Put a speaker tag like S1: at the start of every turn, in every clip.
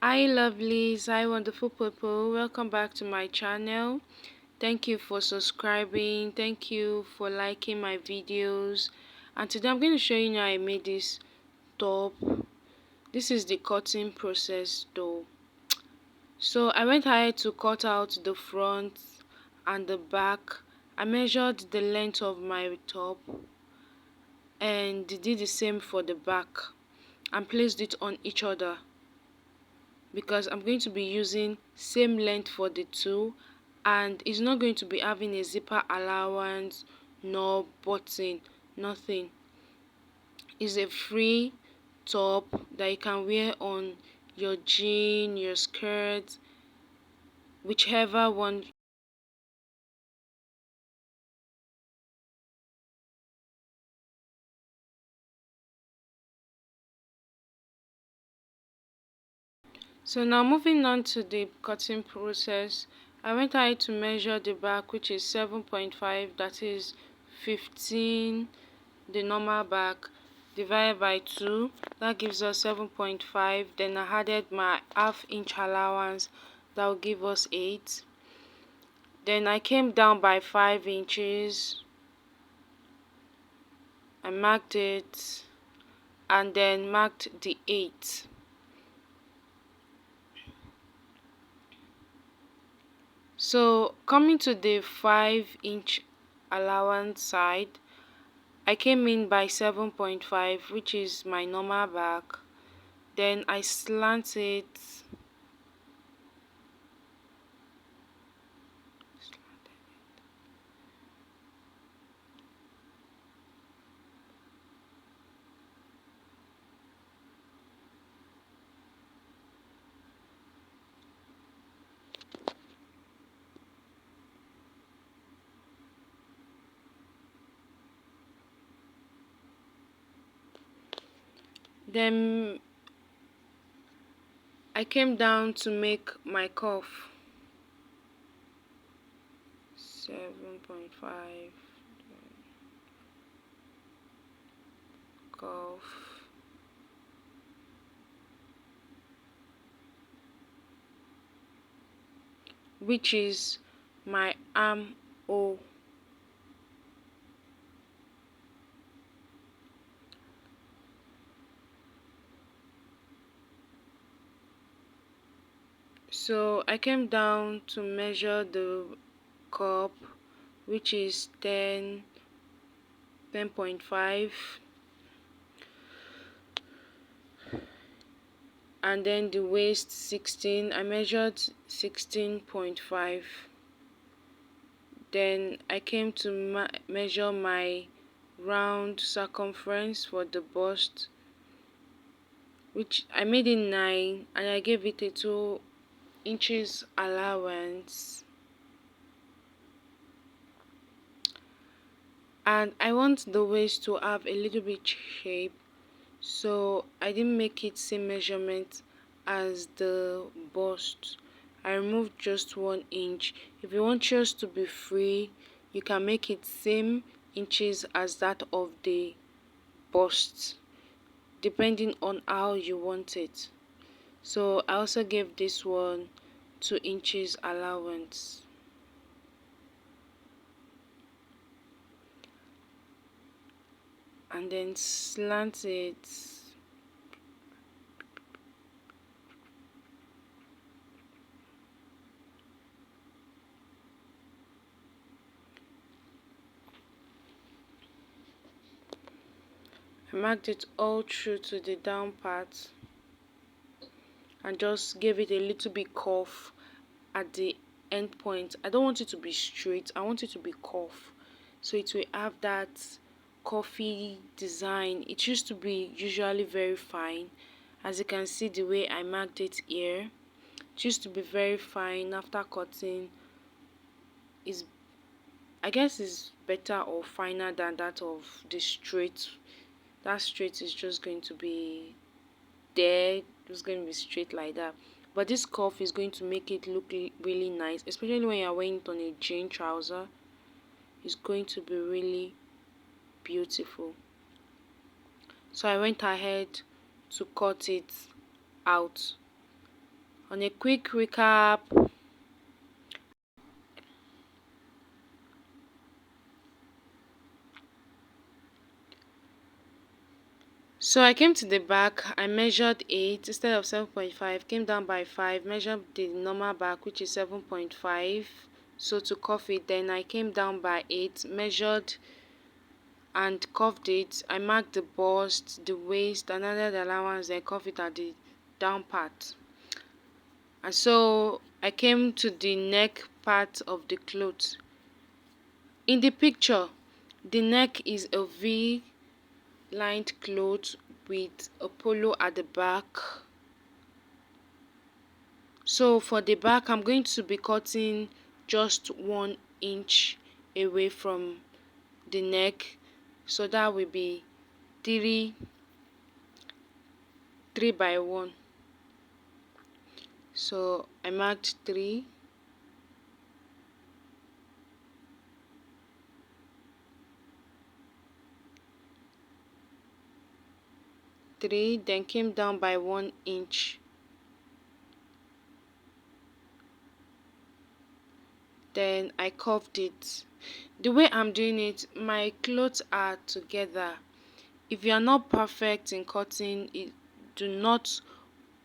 S1: Hi lovelies, hi wonderful people, welcome back to my channel. Thank you for subscribing, thank you for liking my videos. And today I'm going to show you how I made this top. This is the cutting process though. So I went ahead to cut out the front and the back. I measured the length of my top and did the same for the back and placed it on each other, because I'm going to be using same length for the two, and it's not going to be having a zipper allowance, no button, nothing. It's a free top that you can wear on your jean, your skirt, whichever one. So now moving on to the cutting process, I went ahead to measure the back, which is 7.5, that is 15, the normal back, divided by 2, that gives us 7.5. Then I added my half-inch allowance, that will give us 8. Then I came down by 5 inches, I marked it and then marked the 8. So coming to the 5-inch allowance side, I came in by 7.5, which is my normal back. Then I slant it, then I came down to make my cuff. 7.5 cuff, which is my armhole. So I came down to measure the cup, which is 10.5, and then the waist 16. I measured 16.5. Then I came to measure my round circumference for the bust, which I made it 9, and I gave it a 2 inches allowance. And I want the waist to have a little bit shape, so I didn't make it same measurement as the bust. I removed just 1 inch. If you want yours to be free, you can make it same inches as that of the bust, depending on how you want it. So I also gave this one 2 inches allowance. And then slant it. I marked it all through to the down part and just gave it a little bit curve at the end point. I don't want it to be straight, I want it to be curved, so it will have that coffee design. It used to be usually very fine, as you can see the way I marked it here. It used to be very fine. After cutting, is I guess is better or finer than that of the straight. That straight is just going to be there, it's going to be straight like that. But this cuff is going to make it look really nice, especially when you're wearing it on a jean trouser. It's going to be really beautiful. So I went ahead to cut it out. On a quick recap, so I came to the back, I measured 8 instead of 7.5, came down by 5, measured the normal back which is 7.5, so to cuff it, then I came down by 8, measured and cuffed it. I marked the bust, the waist, and added the allowance, then cuff it at the down part. And so I came to the neck part of the clothes. In the picture, the neck is a V lined cloth with a polo at the back. So for the back, I'm going to be cutting just 1 inch away from the neck, so that will be 3 by 1. So I marked 3, then came down by 1 inch, then I curved it. The way I'm doing it, my clothes are together. If you are not perfect in cutting it, do not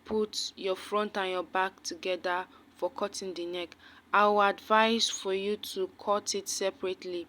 S1: put your front and your back together for cutting the neck. I will advise for you to cut it separately.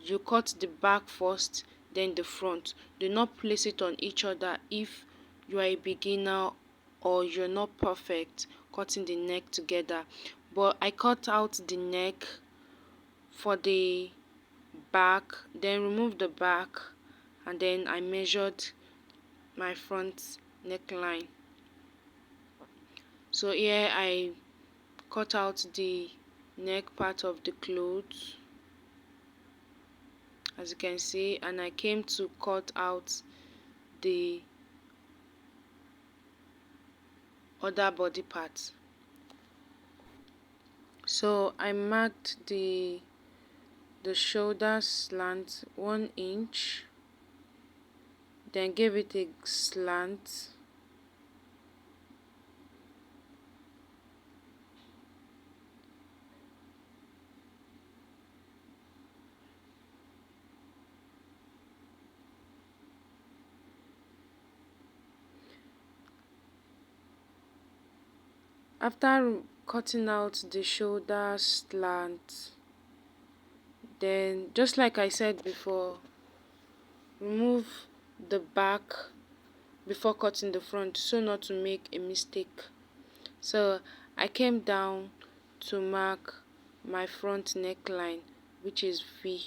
S1: You cut the back first, then the front. Do not place it on each other if you are a beginner or you're not perfect cutting the neck together. But I cut out the neck for the back, then removed the back, and then I measured my front neckline. So here I cut out the neck part of the clothes, as you can see, and I came to cut out the other body parts. So I marked the shoulder slant 1 inch, then gave it a slant, after cutting out the shoulder slant, then just like I said before, remove the back before cutting the front so not to make a mistake. So I came down to mark my front neckline, which is V.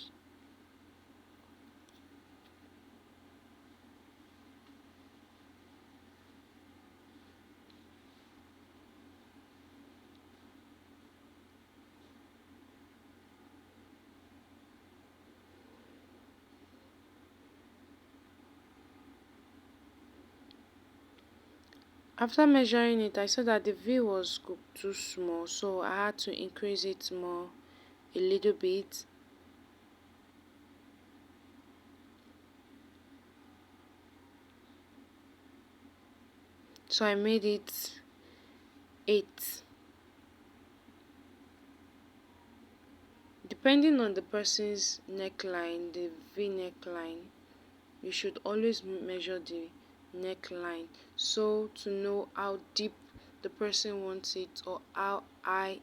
S1: After measuring it, I saw that the V was too small, so I had to increase it more a little bit. So I made it 8. Depending on the person's neckline, the V neckline, you should always measure the neckline so to know how deep the person wants it or how high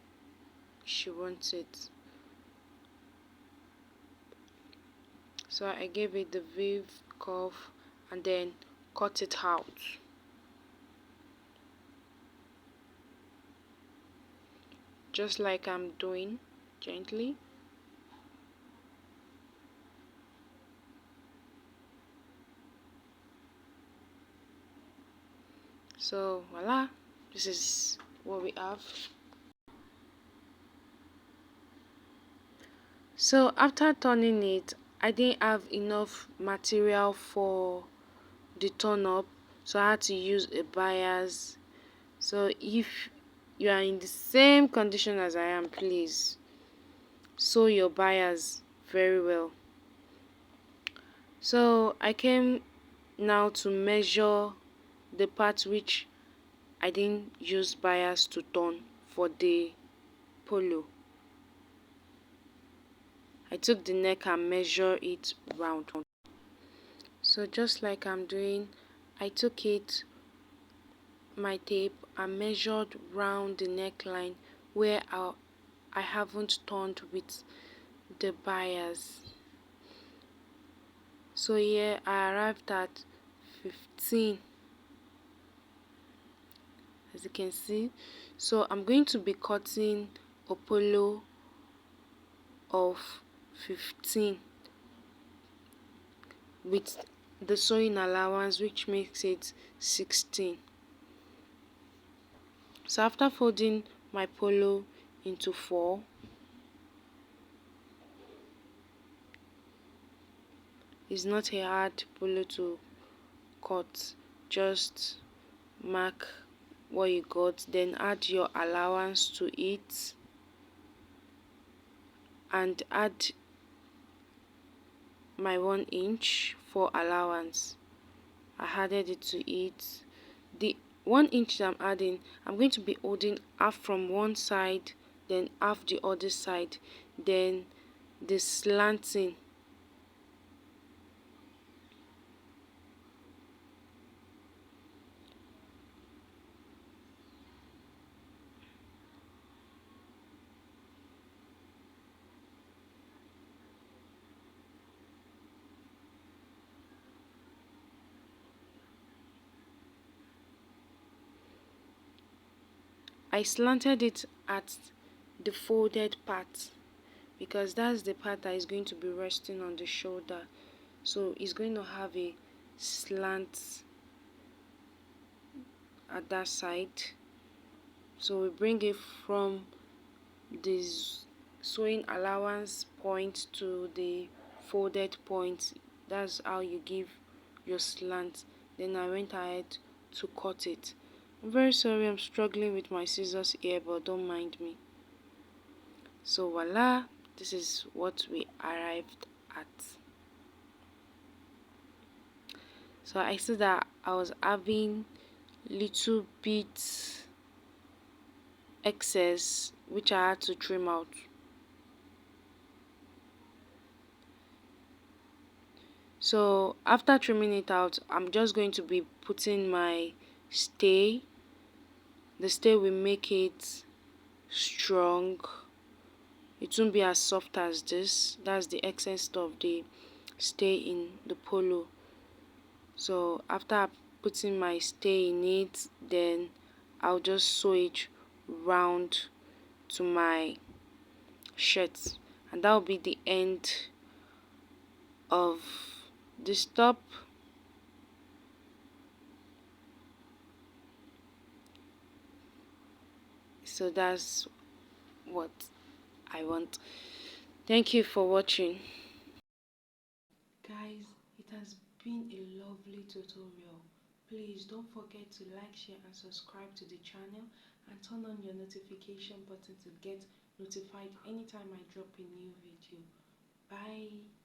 S1: she wants it. So I gave it the V curve and then cut it out. Just like I'm doing, gently. So voila, this is what we have. So after turning it, I didn't have enough material for the turn up, so I had to use a bias. So if you are in the same condition as I am, please sew your bias very well. So I came now to measure the part which I didn't use bias to turn for the polo. I took the neck and measure it round. So just like I'm doing, I took my tape and measured round the neckline where I haven't turned with the bias. So here I arrived at 15, as you can see. So I'm going to be cutting a polo of 15 with the sewing allowance, which makes it 16. So after folding my polo into 4, it's not a hard polo to cut. Just mark what you got, then add your allowance to it and add my 1 inch for allowance. I added it to it. The 1 inch that I'm adding, I'm going to be holding half from one side, then half the other side, then the slanting. I slanted it at the folded part because that's the part that is going to be resting on the shoulder. So it's going to have a slant at that side. So we bring it from this sewing allowance point to the folded point. That's how you give your slant. Then I went ahead to cut it. I'm very sorry, I'm struggling with my scissors here, but don't mind me. So voila, this is what we arrived at. So I see that I was having little bits excess which I had to trim out. So after trimming it out, I'm just going to be putting my stay. The stay will make it strong. It won't be as soft as this. That's the essence of the stay in the polo. So after putting my stay in it, then I'll just sew it round to my shirt, and that will be the end of this top. So that's what I want. Thank you for watching. Guys, it has been a lovely tutorial. Please don't forget to like, share and subscribe to the channel and turn on your notification button to get notified anytime I drop a new video. Bye.